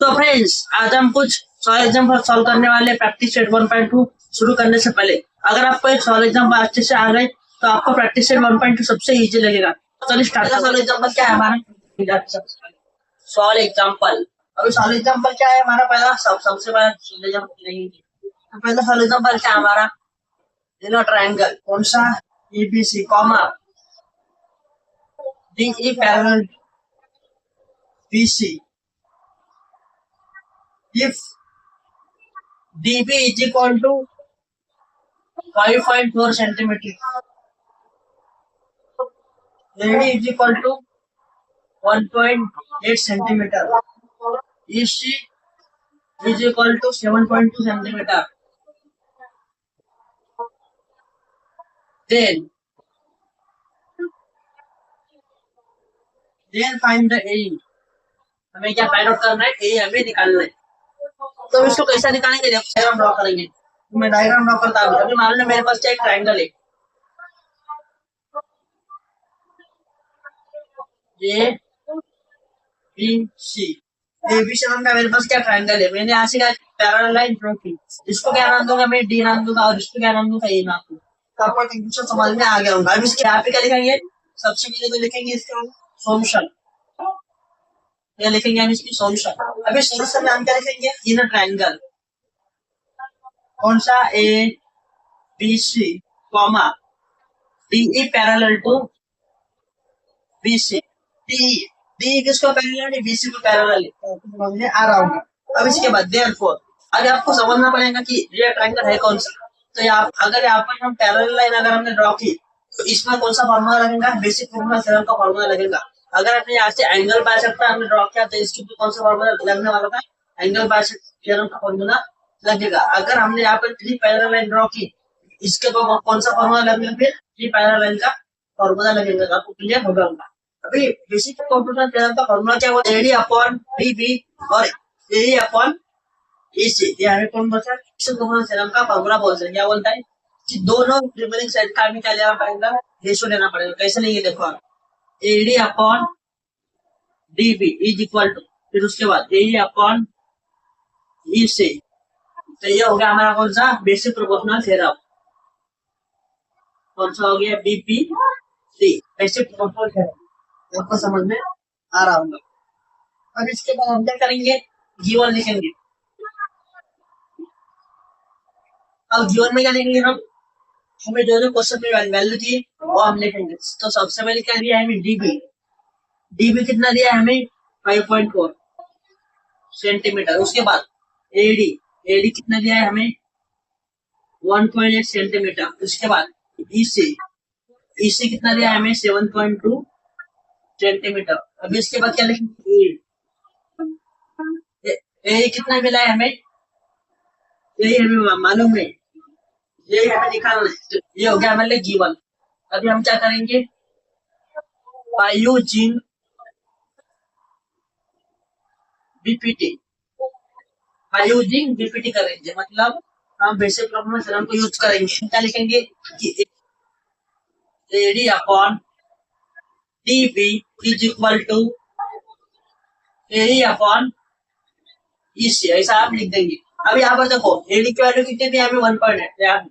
तो फ्रेंड्स आज हम कुछ सॉल्व एग्जाम्पल सॉल्व करने वाले प्रैक्टिस सेट 1.2 शुरू करने से पहले अगर आपको एक सॉल्व एग्जाम्पल अच्छे से आ गए तो आपको प्रैक्टिस सेट 1.2 सबसे इजी लगेगा। चलिए स्टार्ट। सॉल्व एग्जाम्पल क्या है हमारा? Solve example. अभी सॉल्व एग्जाम्पल क्या है हमारा? पहला सबसे पहला सॉल्व एग्जाम्पल लेंगे। तो पहला सॉल्व एग्जाम्पल क्या है हमारा? ट्रायंगल कौन सा? ABC comma DE parallel BC if DB is equal to 5.4 centimeter, AD is equal to 1.8 centimeter, EC is equal to 7.2 centimeter. Then find the AE. हमें क्या फाइंड आउट करना है? AE हमें निकालना है। तो इसको कैसा निकालेंगे? डायग्राम ड्रॉ करेंगे। मैं डायग्राम ड्रॉ करता हूँ। अभी मान लो मेरे पास एक ट्रायंगल है, ए बी सी। ABC नाम का मेरे पास क्या ट्रायंगल है। मैंने यहाँ से क्या पैरेलल लाइन ड्रॉ की। इसको क्या नाम दूंगा? मैं D नाम दूंगा और इसको क्या नाम दूंगा? A नाम दूंगा। तो आपको कंफ्यूजन समझ में आ गया होगा। अब इसके यहाँ पे क्या लिखेंगे? सबसे पहले तो लिखेंगे इसका सॉल्यूशन। क्या लिखेंगे हम इसकी? सॉल्यूशन। अभी सॉल्यूशन में हम क्या लिखेंगे? इन ट्रायंगल कौन सा? A B C comma DE parallel to BC। D किसको पैरेलल है? BC को पैरेलल है। समझ आ रहा होगा। अब इसके बाद देयरफॉर अगर आपको समझना पड़ेगा कि ये ट्रायंगल है कौन सा। तो यहाँ अगर यहाँ पर हम पैरेलल लाइन अगर हमने ड्रॉ की तो इसमें कौन सा फॉर्मूला लगेगा? बेसिक फॉर्मूला थ्योरम का फॉर्मूला लगेगा। अगर आपने यहाँ से एंगल बाइसेक्टर हमने ड्रॉ किया तो इसके ऊपर कौन सा फॉर्मूला लगने वाला था? एंगल बाइसेक्टर थ्योरम का फॉर्मूला लगेगा। अगर हमने यहाँ पर थ्री पैरेलल लाइन ड्रॉ की इसके ऊपर कौन सा फॉर्मूला लगेगा? फिर थ्री पैरेलल लाइन का फॉर्मूला लगेगा। आपको क्लियर होगा। अभी बेसिक कंप्यूटर थ्योरम का फॉर्मूला क्या होता है? AD अपॉन DB और AE अपॉन EC। ये हमें कौन बोलता है? बेसिक कंप्यूटर थ्योरम का फॉर्मूला बोलते हैं। क्या बोलता है कि दोनों रिमेनिंग साइड का हमें क्या लेना पड़ेगा? रेशियो लेना पड़ेगा। कैसे लेंगे? देखो आप AD upon DB is equal to फिर उसके बाद AE अपॉन EC। तो ये हो गया हमारा कौन सा? Basic proportional theorem. कौन सा हो गया? BPC basic proportional theorem. आपको समझ में आ रहा होगा। अब इसके बाद हम क्या करेंगे? गिवन लिखेंगे। अब गिवन में क्या लिखेंगे हम? हमें जो क्वेश्चन में वैल्यू थी वो हम लिखेंगे। तो सबसे पहले क्या दिया है हमें? DB कितना दिया है हमें? 5.4 सेंटीमीटर। उसके बाद AD कितना दिया है हमें? 1.8 सेंटीमीटर। उसके बाद EC कितना दिया है हमें? 7.2 सेंटीमीटर। अभी इसके बाद क्या लिखेंगे? ए कितना मिला है हमें? यही हमें मालूम है, यही हमें निकालना है। तो ये हो गया हमारे लिए गिवन। अभी हम क्या करेंगे? बाय यूजिंग BPT करेंगे। मतलब हम बेसिक प्रोपोर्शनल थ्योरम को यूज करेंगे। क्या लिखेंगे कि AD upon DB is equal to AE upon EC। ऐसा आप लिख देंगे। अब यहाँ पर देखो AD की वैल्यू कितनी थी हमें? 1.8।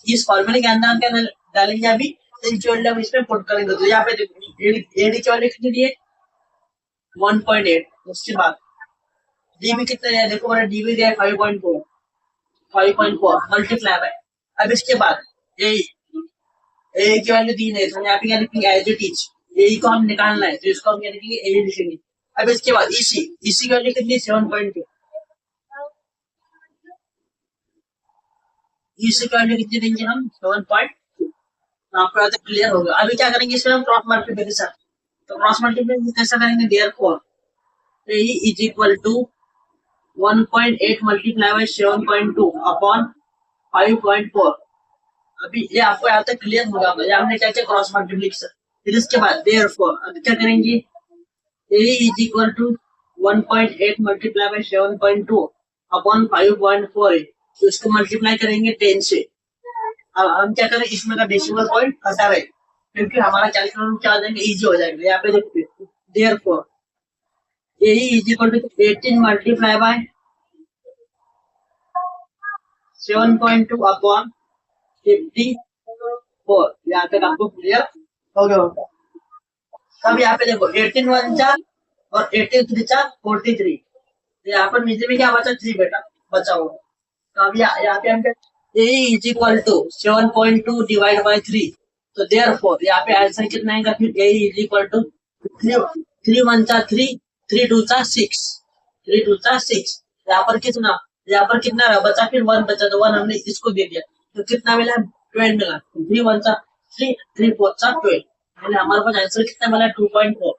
इस फॉर्मूले के अंदर हम क्या डालेंगे? अभी इनकी वैल्यू हम इसमें पुट करेंगे। तो यहाँ पे देखो AD की वैल्यू कितनी है? 1.8। उसके बाद DB कितना है? देखो हमारा DB दिया है 5.4 मल्टीप्लाई बाय। अब इसके बाद AE की वैल्यू 3 है। तो यहाँ पे क्या लिखेंगे? As it is. AE को हम निकालना है तो इसको हम क्या लिखेंगे? AE लिखेंगे। अब इसके बाद EC की वैल्यू कितनी? 7.2। EC की वैल्यू कितनी देंगे हम? 7.2। तो आपको तो क्लियर होगा। अभी क्या करेंगे? इसमें हम क्रॉस मल्टीप्लिकेशन। तो क्रॉस मल्टीप्लिकेशन कैसे करेंगे? Therefore AE is equal to 1.8 multiply by 7.2 upon 5.4। अभी ये आपको यहाँ तक क्लियर होगा। हमने क्या क्या क्रॉस मल्टीप्लिकेशन। फिर इसके बाद देयरफॉर अभी क्या करेंगे? AE is equal to 1.8 multiply by 7.2 upon 5.4 है। तो इसको मल्टीप्लाई करेंगे 10 से। अब हम क्या करें? इसमें का डेसिमल पॉइंट हटा रहे क्योंकि हमारा कैलकुलेशन क्या हो जाएगा? इजी हो जाएगा। यहाँ पे देखिए therefore A is equal to 18 multiply by 7.2 upon 54। यहाँ तक आपको क्लियर हो गया होगा। अब यहाँ पे देखो 18 वन जा और 18 थ्री जा 43। यहाँ पर नीचे में क्या बचा 3 बेटा बचा हुआ। तो अब यहाँ पे हम a is equal to 7.2 divide by 3। तो देयरफॉर यहाँ पे आंसर कितना आएगा फिर a is equal to 3 one जा 3, 3 टू जा 6, 3 टू जा 6। यहाँ पर कितना रहा बचा फिर 1 बचा, तो 1 हमने इसको दे दिया तो कितना मिला 12 मिला। 3 वन जा 3, 3 फोर जा 12, यानी हमारे पास आंसर कितना मिला 2.4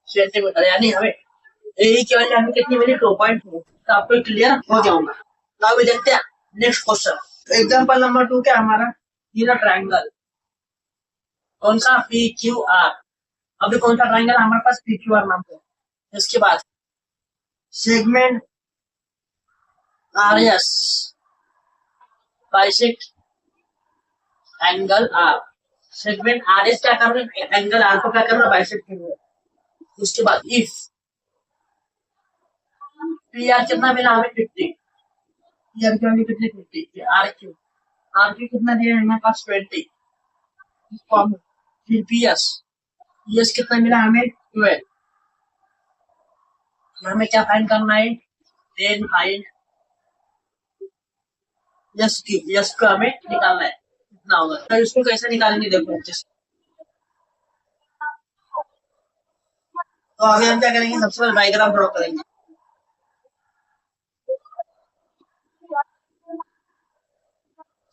सेंटीमीटर। यानी हमें ए की वैल्यू हमें कितनी मिली 2.4। तो आपको क्लियर हो गया होगा। तो अभी देखते हैं नेक्स्ट क्वेश्चन। एग्जांपल नंबर 2 क्या हमारा ये ट्रायंगल कौन सा पी क्यू आर। अभी कौन सा ट्रायंगल हमारे पास पी क्यू आर नाम है। इसके बाद segment R S bisect angle R. Segment R S क्या कर रहे हैं, एंगल आर को क्या कर रहे हैं बाइसेक्ट कर रहे हैं। उसके बाद इफ पी आर कितना मिला हमें 50, पी आर की वैल्यू कितनी 50, आर क्यू कितना दिया है हमारे पास 20। फिर पी एस कितना मिला हमें 12। हमें क्या फाइंड करना है, देन फाइंड यस को हमें निकालना है कितना होगा। तो इसको कैसे निकालेंगे देखो अच्छे से। तो अभी हम क्या करेंगे, सबसे पहले डायग्राम ड्रॉ करेंगे।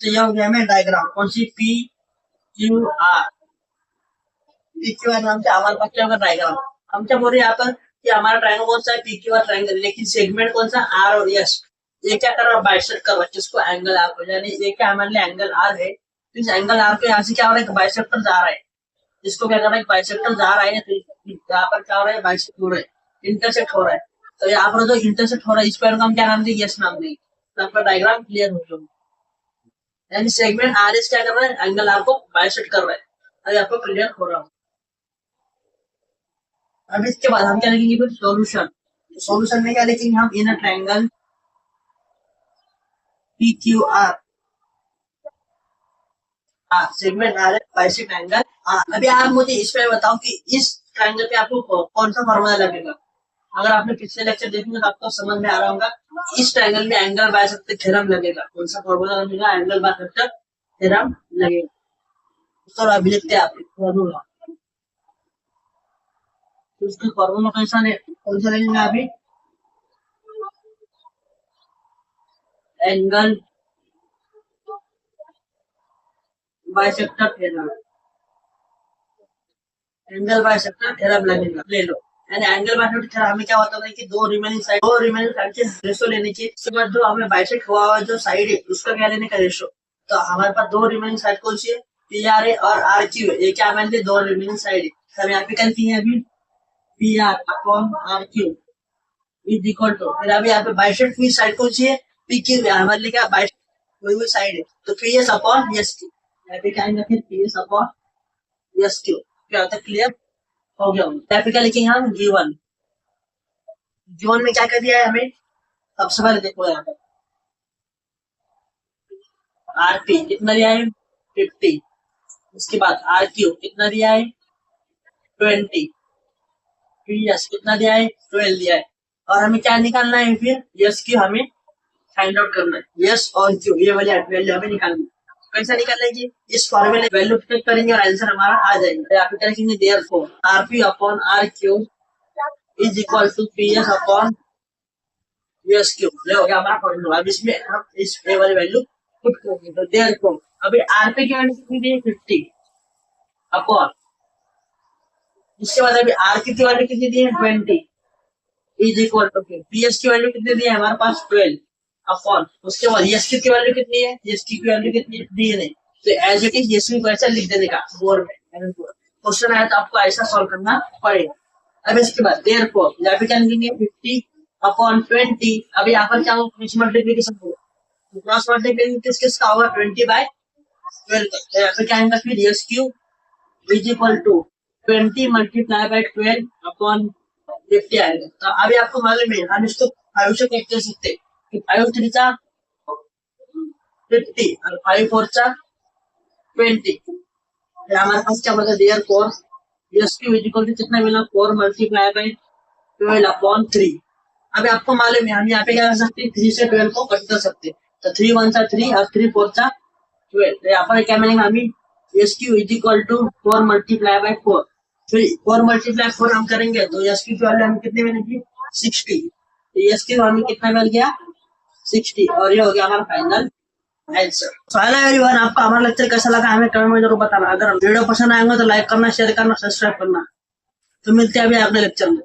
तो यह हो गया हमें डायग्राम कौन सी P Q R. P Q R नाम से हमारे पास क्या होगा डायग्राम। हम क्या बोल रहे हैं यहाँ पर कि हमारा ट्रायंगल कौन सा है पी क्यू आर ट्रायंगल, लेकिन सेगमेंट कौन सा आर और एस। ये क्या कर रहा है बाइसेक्ट कर रहा है किसको एंगल आर को, यानी ये क्या हमारे लिए एंगल आर है। तो इस एंगल आर को यहाँ से क्या हो रहा है बाइसेक्टर जा रहा है, इसको क्या कर रहा है बाइसेक्टर जा रहा है। तो यहाँ पर क्या हो रहा है बाइसेक्ट हो रहा है, इंटरसेक्ट हो रहा है। तो यहाँ पर जो इंटरसेक्ट हो रहा है इस पर हम क्या नाम देंगे यस नाम देंगे। तो आपका डायग्राम क्लियर हो जाएगा। यानी सेगमेंट आर एस क्या कर रहा है एंगल आर को बाइसेक्ट कर रहा है। अभी आपको क्लियर हो रहा हो। अब इसके बाद हम क्या लिखेंगे फिर सॉल्यूशन। सॉल्यूशन में क्या लिखेंगे हम in triangle P Q R segment R S bisect angle R. अभी आप मुझे इसमें बताओ कि इस ट्रायंगल पे आपको कौन सा फॉर्मूला लगेगा। अगर आपने पिछले लेक्चर देखेंगे तो आपको समझ में आ रहा होगा इस ट्रायंगल में एंगल बाइसेक्टर थ्योरम लगेगा। कौन सा फॉर्मूला लगेगा, एंगल बाइसेक्टर थ्योरम लगेगा। तो अभी लिखते हैं आप फॉर्मूला। तो उसका फॉर्मूला कौन सा लगेगा अभी, angle bisector theorem. Angle bisector theorem लगेगा, ले लो। यानी एंगल बाइसेक्टर थ्योरम में क्या होता है कि दो रिमेनिंग साइड के रेशो लेने की। इसके बाद जो हमें बाइसेक्ट हुआ हुआ जो साइड है उसका क्या लेने का रेशो। तो हमारे पास दो रिमेनिंग साइड कौन सी है पी आर है और आर क्यू है। ये क्या मान ली दो रिमेनिंग साइड है। सब यहाँ पे करती है अभी P R upon R Q is equal to, फिर अभी यहाँ पे बाइसेक्ट हुई साइड कौन सी है पी क्यू है। हमारे लिए क्या बाइसेक्ट हुई साइड है तो P S upon S Q. यहाँ पे क्या आएगा फिर P S upon S Q. क्या होता है क्लियर हो गया। यहाँ पे क्या लिखेंगे हम G1। G1 में क्या कर दिया है हमें, सबसे पहले देखो यहाँ पे आरपी कितना दिया है 50। उसके बाद आरक्यू कितना दिया है 20। पीएस कितना दिया है 12 दिया है। और हमें क्या निकालना है फिर यस क्यू हमें फाइंड आउट करना है। यस और क्यू ये वाली वैल्यू हमें निकालनी है। कैसा निकालना है कि इस फॉर्मूले वैल्यू फिट करेंगे और आंसर हमारा आ जाएगा। तो यहाँ पे क्या लिखेंगे therefore RP upon RQ is equal to PS upon US cube. ये हो गया हमारा फॉर्मूला। अब इसमें हम इस ए वाली वैल्यू पुट करेंगे। तो देयरफॉर अभी आरपी की वैल्यू कितनी दी है 50 अपॉन, इसके बाद अभी आर की वैल्यू कितनी दी है 20 इज इक्वल टू पीएस की वैल्यू कितनी दी है हमारे पास 12 अपॉन, उसके बाद एस की वैल्यू कितनी है, एस की वैल्यू कितनी दी है नहीं। तो एज इट इज एस को ऐसा लिख देने का बोर्ड में। क्वेश्चन आया तो आपको ऐसा सॉल्व करना पड़ेगा। अब इसके बाद देयरफॉर यहाँ पे क्या लिखेंगे 50 अपॉन 20। अभी यहाँ पर क्या होगा क्रॉस मल्टीप्लिकेशन होगा। क्रॉस मल्टीप्लिकेशन किसका होगा 20 बाय 12। यहाँ पे क्या आएगा फिर S Q is equal to 20 multiply by 12 upon 50 आएगा। तो अभी आपको मालूम है हम इसको 5 से कैसे कर सकते हैं कि 5 3 चा 50 और 5 4 चा 20। हमारे पास क्या बता therefore S Q equal to कितना मिला 4 मल्टीप्लाई बाय 12/3। अभी आपको मालूम है हम यहाँ पे क्या कर सकते हैं 3 से 12 को कट कर सकते हैं। तो 3 1 सा 3 और 3 4 सा 12। तो यहाँ पर क्या मिलेगा हमें S Q equal to 4 multiply by 4। 4 multiply 4 हम करेंगे तो एस क्यू की वैल्यू हमें कितनी मिलेगी 60। तो एस क्यू हमें कितना मिल गया 60 और ये हो गया हमारा फाइनल आंसर। तो हेलो एवरीवन, आपको हमारा लेक्चर कैसा लगा हमें कमेंट में जरूर बताना। अगर वीडियो पसंद आएगा तो लाइक करना, शेयर करना, सब्सक्राइब करना। तो मिलते हैं अभी अगले लेक्चर में।